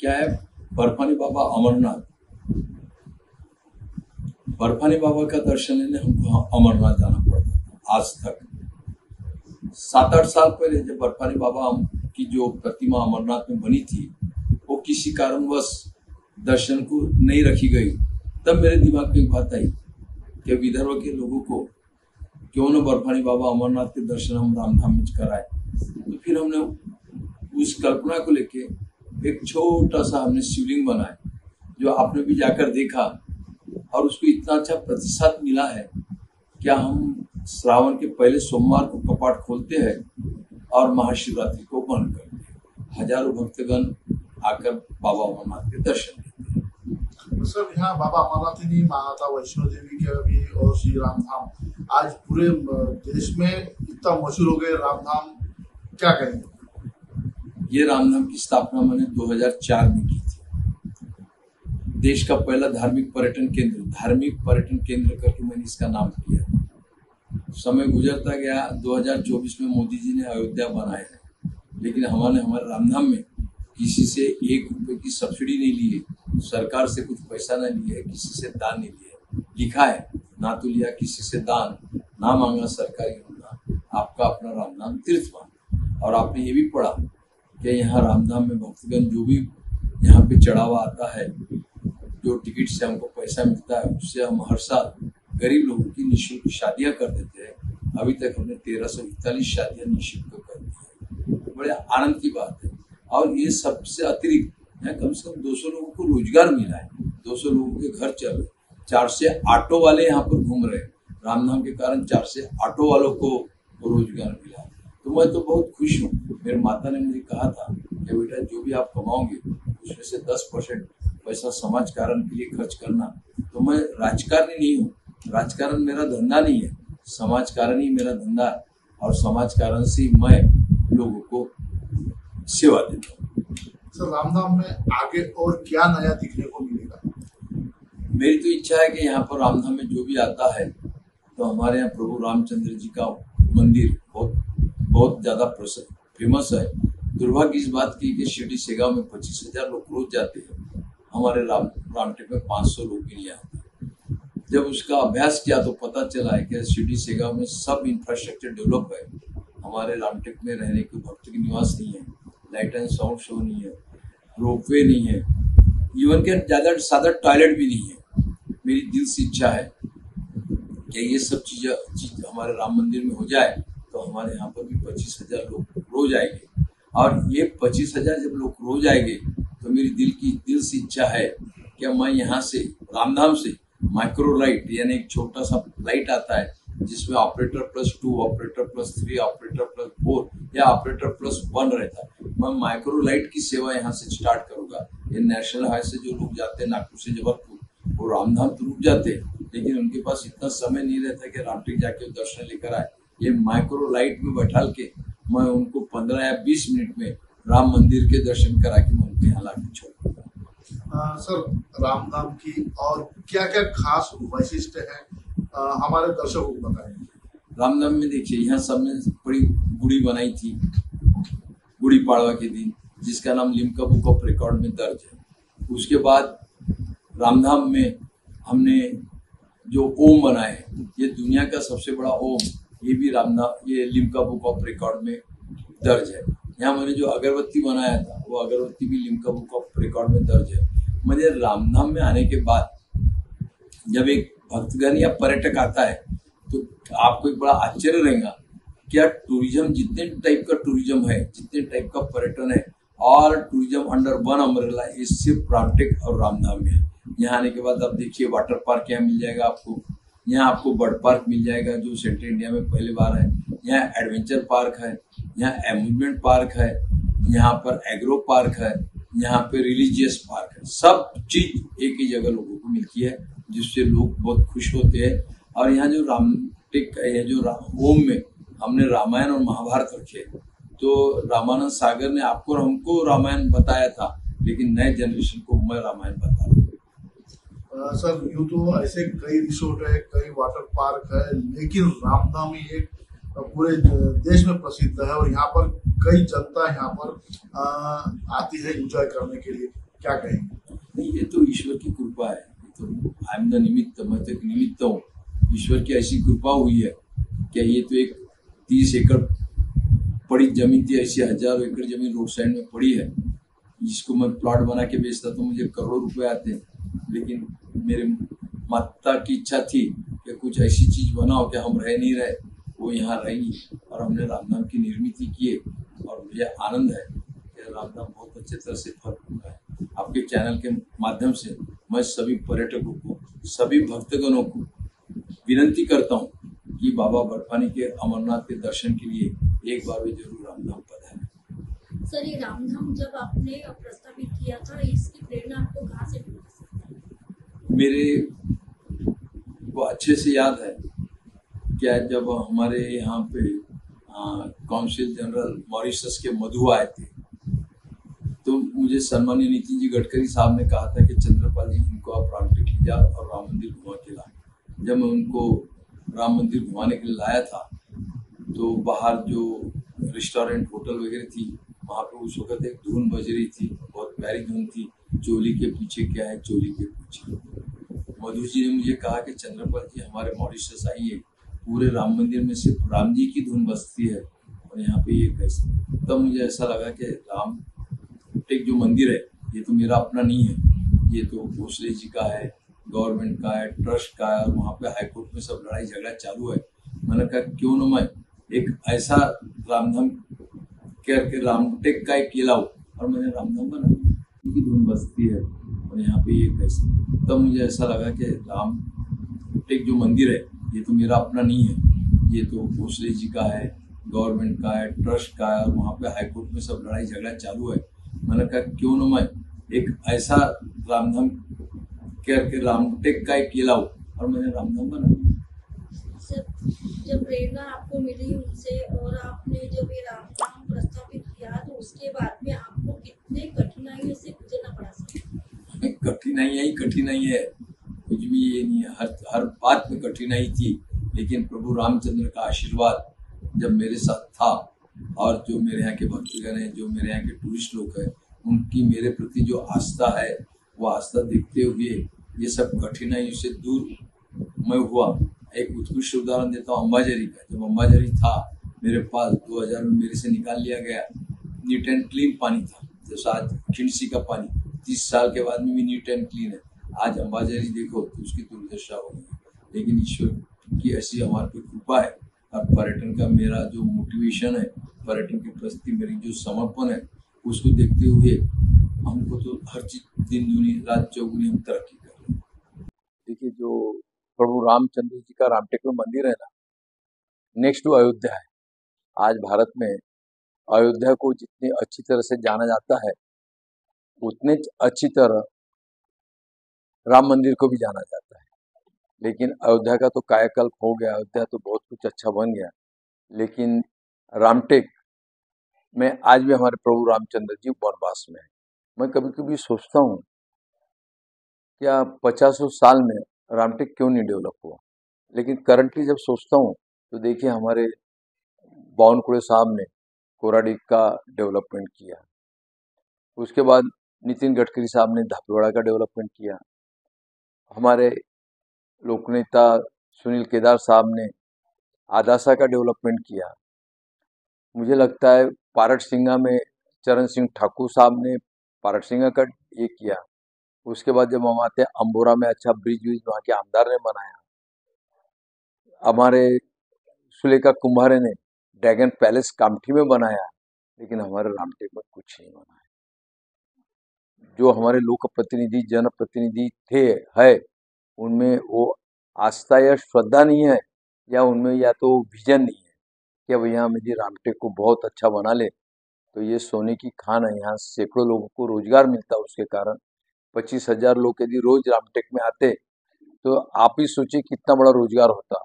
क्या है, बर्फानी बाबा अमरनाथ, बर्फानी बाबा का दर्शन लेने हमको अमरनाथ जाना पड़ता था। आज तक 7-8 साल पहले जब बर्फानी बाबा की जो प्रतिमा अमरनाथ में बनी थी वो किसी कारणवश दर्शन को नहीं रखी गई, तब मेरे दिमाग में एक बात आई कि विदर्भ के लोगों को क्यों न बर्फानी बाबा अमरनाथ के दर्शन हम रामधाम में कराए। तो फिर हमने उस कल्पना को लेके एक छोटा सा हमने शिवलिंग बनाया, जो आपने भी जाकर देखा और उसको इतना अच्छा प्रतिसाद मिला है। क्या हम श्रावण के पहले सोमवार को कपाट खोलते हैं और महाशिवरात्रि को बंद करते हैं। हजारों भक्तगण आकर बाबा अमरनाथ के दर्शन करते हैं। सर, यहाँ बाबा अमरनाथ ही नहीं, माता वैष्णो देवी के भी और श्री रामधाम आज पूरे देश में इतना मशहूर हो गए रामधाम, क्या कहेंगे? ये रामधाम की स्थापना मैंने 2004 में की थी। देश का पहला धार्मिक पर्यटन केंद्र करके मैंने इसका नाम किया। समय गुजरता गया, 2024 में मोदी जी ने अयोध्या बनाया है, लेकिन हमारे रामधाम में किसी से 1 रुपए की सब्सिडी नहीं ली है, सरकार से कुछ पैसा नहीं लिया है, किसी से दान नहीं लिया है। लिखा है, ना तो लिया किसी से दान, ना मांगा सरकारी अनुदान, आपका अपना रामधाम तीर्थमान। और आपने ये भी पढ़ा कि यहाँ रामधाम में भक्तगण जो भी यहाँ पे चढ़ावा आता है, जो टिकट से हमको पैसा मिलता है, उससे हम हर साल गरीब लोगों की निःशुल्क शादियाँ कर देते हैं। अभी तक हमने 1341 शादियाँ निःशुल्क कर दी है। बड़े आनंद की बात है। और ये सबसे अतिरिक्त यहाँ कम से कम 200 लोगों को रोजगार मिला है, 200 लोगों के घर चल रहे, 4 से ऑटो वाले यहाँ पर घूम रहे। रामधाम के कारण 4 से ऑटो वालों को रोजगार मिला। तो मैं तो बहुत खुश हूँ। मेरे माता ने मुझे कहा था कि बेटा जो भी आप कमाओगे उसमें से 10% पैसा समाज कारण के लिए खर्च करना। तो मैं राजकारणी नहीं हूँ, राजकारण मेरा धंधा नहीं है, समाज कारण ही मेरा धंधा है और समाज कारण से मैं लोगों को सेवा देता हूँ। सर, रामधाम में आगे और क्या नया दिखने को मिलेगा? मेरी तो इच्छा है कि यहाँ पर रामधाम में जो भी आता है तो हमारे यहाँ प्रभु रामचंद्र जी का मंदिर बहुत ज़्यादा फेमस है। दुर्भाग्य इस बात की कि शिरडी सेगांव में 25,000 लोग रोज जाते हैं, हमारे रामटेक में 500 लोग भी नहीं आते। जब उसका अभ्यास किया तो पता चला है कि शिरडी सेगांव में सब इंफ्रास्ट्रक्चर डेवलप है, हमारे रामटेक में रहने के भक्त की निवास नहीं है, लाइट एंड साउंड शो नहीं है, रोपवे नहीं है, इवन के ज़्यादा सादा टॉयलेट भी नहीं है। मेरी दिल से इच्छा है कि ये सब चीज़ हमारे राम मंदिर में हो जाए तो हमारे यहाँ पर भी 25,000 लोग रोज आएंगे। और ये 25,000 जब लोग रोज आएंगे तो मेरी दिल से इच्छा है कि मैं यहाँ से रामधाम से माइक्रो लाइट यानी एक छोटा सा लाइट आता है जिसमें ऑपरेटर +2, ऑपरेटर +3, ऑपरेटर +4 या ऑपरेटर +1 रहता है। मैं माइक्रो लाइट की सेवा यहाँ से स्टार्ट करूँगा। ये नेशनल हाईवे से जो लोग जाते हैं नागपुर से जबलपुर, वो रामधाम तो रुक जाते हैं, लेकिन उनके पास इतना समय नहीं रहता कि रामटेक जाके दर्शन लेकर आए। ये माइक्रो लाइट में बैठाल के मैं उनको 15 या 20 मिनट में राम मंदिर के दर्शन करा के मैं उनके यहाँ लाके छोड़ूंगा। सर, रामधाम की और क्या क्या खास वैशिष्ट्य है हमारे दर्शकों को बताएंगे? रामधाम में देखिए, यहाँ सबने बड़ी गुड़ी बनाई थी गुड़ी पाड़वा के दिन, जिसका नाम लिम्का बुक ऑफ रिकॉर्ड में दर्ज है। उसके बाद रामधाम में हमने जो ओम बनाए, ये दुनिया का सबसे बड़ा ओम, ये भी रामधाम ये लिम्का बुक ऑफ रिकॉर्ड में दर्ज है। यहाँ मैंने जो अगरबत्ती बनाया था वो अगरबत्ती भी लिम्का बुक ऑफ रिकॉर्ड में दर्ज है। मुझे रामधाम में आने के बाद जब एक भक्तगण या पर्यटक आता है तो आपको एक बड़ा आश्चर्य रहेगा, क्या टूरिज्म जितने टाइप का टूरिज्म है, जितने टाइप का पर्यटन है, all tourism under one umbrella, ये सिर्फ रामटेक और रामधाम में है। यहाँ आने के बाद आप देखिए वाटर पार्क यहाँ मिल जाएगा आपको, यहाँ आपको बर्ड पार्क मिल जाएगा जो सेंट्रल इंडिया में पहली बार है, यहाँ एडवेंचर पार्क है, यहाँ एम्यूजमेंट पार्क है, यहाँ पर एग्रो पार्क है, यहाँ पे रिलीजियस पार्क है। सब चीज एक ही जगह लोगों को मिलती है, जिससे लोग बहुत खुश होते हैं। और यहाँ जो रामटेक है, जो ओम में हमने रामायण और महाभारत रखे, तो रामानंद सागर ने आपको और हमको रामायण बताया था, लेकिन नए जनरेशन को मैं रामायण बता रहा हूँ। सर, यूँ तो ऐसे कई रिसोर्ट है, कई वाटर पार्क है, लेकिन रामधाम ही एक पूरे देश में प्रसिद्ध है और यहाँ पर कई जनता यहाँ पर आती है एंजॉय करने के लिए। क्या कहेंगे? नहीं, ये तो ईश्वर की कृपा है। ये तो आई एम द निमित्त, मैं तो एक निमित्त हूँ। ईश्वर की ऐसी कृपा हुई है। क्या ये तो एक 30 एकड़ पड़ी जमीन थी, ऐसी हजारों एकड़ जमीन रोड साइड में पड़ी है, जिसको मैं प्लॉट बना के बेचता तो मुझे करोड़ों रुपए आते। लेकिन मेरे माता की इच्छा थी कि कुछ ऐसी चीज बनाओ कि हम रह नहीं रहे, वो यहाँ रहेंगी, और हमने रामनाम की निर्मित की है। और मुझे आनंद है कि रामनाम बहुत अच्छे तरह से फल रहा है। आपके चैनल के माध्यम से मैं सभी पर्यटकों को, सभी भक्तगणों को विनती करता हूँ कि बाबा बर्फानी के अमरनाथ के दर्शन के लिए एक बार भी जरूर रामधाम पधारें। सर, ये रामधाम जब आपने प्रस्तावित किया था, इसकी प्रेरणा आपको कहाँ से मिली? मेरे को अच्छे से याद है क्या, जब हमारे यहाँ पे काउंसिल जनरल मॉरिशस के मधु आए थे, तो मुझे सम्मानीय नितिन जी गडकरी साहब ने कहा था कि चंद्रपाल जी, इनको आप रामटेक ले जाओ और राम मंदिर घुमा के लाओ। जब मैं उनको राम मंदिर घुमाने के लिए लाया था, तो बाहर जो रेस्टोरेंट होटल वगैरह थी, वहाँ पे उस वक्त एक धुन बज रही थी, बहुत प्यारी धुन थी, चोली के पीछे क्या है, चोली के पीछे। मधु जी ने मुझे कहा कि चंद्रपाल जी, हमारे मॉरिशस आइए, पूरे राम मंदिर में सिर्फ राम जी की धुन बजती है, और यहाँ पे ये कैसे। तब मुझे ऐसा लगा कि राम एक जो मंदिर है, ये तो मेरा अपना नहीं है, ये तो भोसले जी का है, गवर्नमेंट का है, ट्रस्ट का है, और वहाँ पे हाईकोर्ट में सब लड़ाई झगड़ा चालू है। मैंने कहा क्यों न मैं एक ऐसा रामधाम करके रामटेक का एक किला हो, और मैंने रामधाम बना, उनकी धुन बजती है, और यहाँ पे ये कैसे। तब मुझे ऐसा लगा कि राम एक जो मंदिर है, ये तो मेरा अपना नहीं है, ये तो भोसले जी का है, गवर्नमेंट का है, ट्रस्ट का है, और वहाँ पे हाईकोर्ट में सब लड़ाई झगड़ा चालू है। मैंने कहा क्यों न मैं एक ऐसा रामधाम करके रामटेक का एक किला हो, और मैंने रामधाम बना। सर, जब प्रेरणा आपको मिली उनसे और आपने जब ये रामधाम प्रस्तावित किया, तो उसके बाद में आपको कितने कठिनाइयों से गुजरना पड़ा सर? कठिनाई है, कुछ भी ये नहीं है, हर बात में कठिनाई थी। लेकिन प्रभु रामचंद्र का आशीर्वाद जब मेरे साथ था, और जो मेरे यहाँ के भक्तगण हैं, जो मेरे यहाँ के टूरिस्ट लोग हैं, उनकी मेरे प्रति जो आस्था है, वो आस्था देखते हुए ये सब कठिनाइयों से दूर मैं हुआ। एक उत्कृष्ट उदाहरण देता हूँ अंबाझरी का। जब अंबाझरी था मेरे पास, 2000 में मेरे से निकाल लिया गया, नीट एंड क्लीन पानी था, जैसा आज खिंडसी का पानी 30 साल के बाद में भी नीट एंड क्लीन है। आज अंबाझरी देखो तो उसकी दुर्दशा हो गई। लेकिन ईश्वर की ऐसी हमारे पे कृपा है, और पर्यटन का मेरा जो मोटिवेशन है, पर्यटन के प्रति मेरी जो समर्पण है, उसको देखते हुए हमको तो हर चीज दिन दूनी रात चौगुनी हम तरक्की कर रहे हैं। देखिए, जो प्रभु रामचंद्र जी का रामटेक में मंदिर है ना, नेक्स्ट टू अयोध्या है। आज भारत में अयोध्या को जितनी अच्छी तरह से जाना जाता है, उतने अच्छी तरह राम मंदिर को भी जाना जाता है। लेकिन अयोध्या का तो कायाकल्प हो गया, अयोध्या तो बहुत कुछ अच्छा बन गया, लेकिन रामटेक में आज भी हमारे प्रभु रामचंद्र जी वनवास में है। मैं कभी कभी सोचता हूँ, क्या 50 साल में रामटेक क्यों नहीं डेवलप हुआ। लेकिन करंटली जब सोचता हूँ, तो देखिए हमारे बावनकुळे साहब ने कोराडी का डेवलपमेंट किया, उसके बाद नितिन गडकरी साहब ने धापेवाड़ा का डेवलपमेंट किया, हमारे लोकनेता सुनील केदार साहब ने आदासा का डेवलपमेंट किया। मुझे लगता है पारट सिंगा में चरण सिंह ठाकुर साहब ने पारट सिंगा का ये किया। उसके बाद जब हम आते हैं अंबोरा में, अच्छा ब्रिज वहाँ के आमदार ने बनाया। हमारे सुलेखा कुम्हारे ने ड्रैगन पैलेस कामठी में बनाया, लेकिन हमारे रामटेक में कुछ नहीं बना है। जो हमारे लोक प्रतिनिधि, जनप्रतिनिधि थे है, उनमें वो आस्था या श्रद्धा नहीं है, या उनमें या तो विजन नहीं है कि अब यहाँ मुझे रामटेक को बहुत अच्छा बना ले। तो ये सोने की खान है, यहाँ सैकड़ों लोगों को रोजगार मिलता है। उसके कारण 25,000 लोग यदि रोज रामटेक में आते, तो आप ही सोचिए कितना बड़ा रोजगार होता,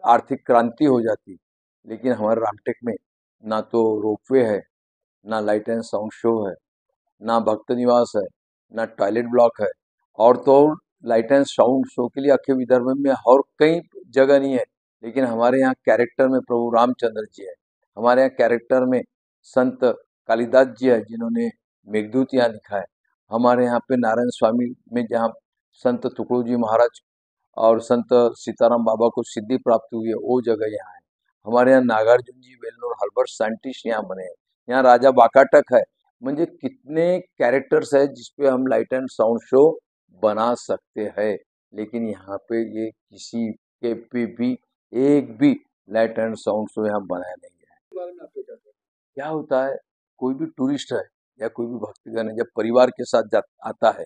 आर्थिक क्रांति हो जाती। लेकिन हमारे रामटेक में ना तो रोपवे है, ना लाइट एंड साउंड शो है, ना भक्त निवास है, ना टॉयलेट ब्लॉक है, और तो लाइट एंड साउंड शो के लिए अखे विदर्भ में और कई जगह नहीं है। लेकिन हमारे यहाँ कैरेक्टर में प्रभु रामचंद्र जी है, हमारे यहाँ कैरेक्टर में संत कालिदास जी है, जिन्होंने मेघदूत यहाँ लिखा है, हमारे यहाँ पे नारायण स्वामी में जहाँ संत तुकडो जी महाराज और संत सीताराम बाबा को सिद्धि प्राप्त हुई है, वो जगह यहाँ है। हमारे यहाँ नागार्जुन जी वेल नोन हर्बल साइंटिस्ट यहाँ बने हैं। यहाँ राजा बाकाटक है। म्हणजे कितने कैरेक्टर्स है जिसपे हम लाइट एंड साउंड शो बना सकते हैं, लेकिन यहाँ पे ये किसी के भी एक भी लाइट एंड साउंड शो यहाँ बनाया नहीं है। इस बारे में आपको क्या कहना है? क्या होता है, कोई भी टूरिस्ट है या कोई भी भक्तगण है, जब परिवार के साथ आता है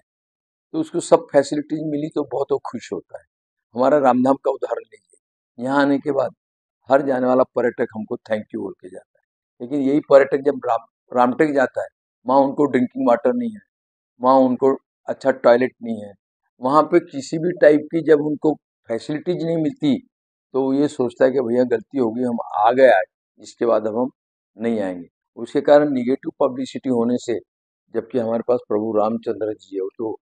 तो उसको सब फैसिलिटीज मिली तो बहुत वो खुश होता है। हमारा रामधाम का उदाहरण लीजिए, यहाँ आने के बाद हर जाने वाला पर्यटक हमको थैंक यू बोल के जाता है, लेकिन यही पर्यटक जब रामटेक जाता है, वहाँ उनको ड्रिंकिंग वाटर नहीं है, वहाँ उनको अच्छा टॉयलेट नहीं है, वहाँ पे किसी भी टाइप की जब उनको फैसिलिटीज नहीं मिलती तो वो ये सोचता है कि भैया गलती होगी, हम आ गए आज, इसके बाद अब हम नहीं आएंगे। उसके कारण निगेटिव पब्लिसिटी होने से, जबकि हमारे पास प्रभु रामचंद्र जी है, वो तो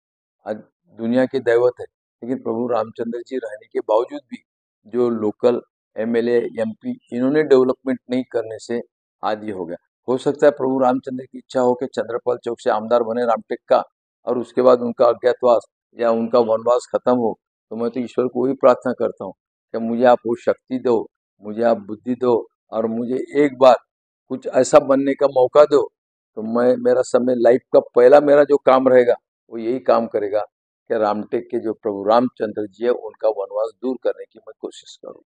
आज दुनिया के दैवत है, लेकिन प्रभु रामचंद्र जी रहने के बावजूद भी जो लोकल एमएलए एमपी इन्होंने डेवलपमेंट नहीं करने से आज ये हो गया। हो सकता है प्रभु रामचंद्र की इच्छा हो कि चंद्रपाल चौक से आमदार बने रामटेक का, और उसके बाद उनका अज्ञातवास या उनका वनवास खत्म हो। तो मैं तो ईश्वर को वही प्रार्थना करता हूँ कि मुझे आप वो शक्ति दो, मुझे आप बुद्धि दो, और मुझे एक बार कुछ ऐसा बनने का मौका दो, तो मैं मेरा समय लाइफ का पहला मेरा जो काम रहेगा वो यही काम करेगा कि रामटेक के जो प्रभु रामचंद्र जी है उनका वनवास दूर करने की मैं कोशिश करूँ।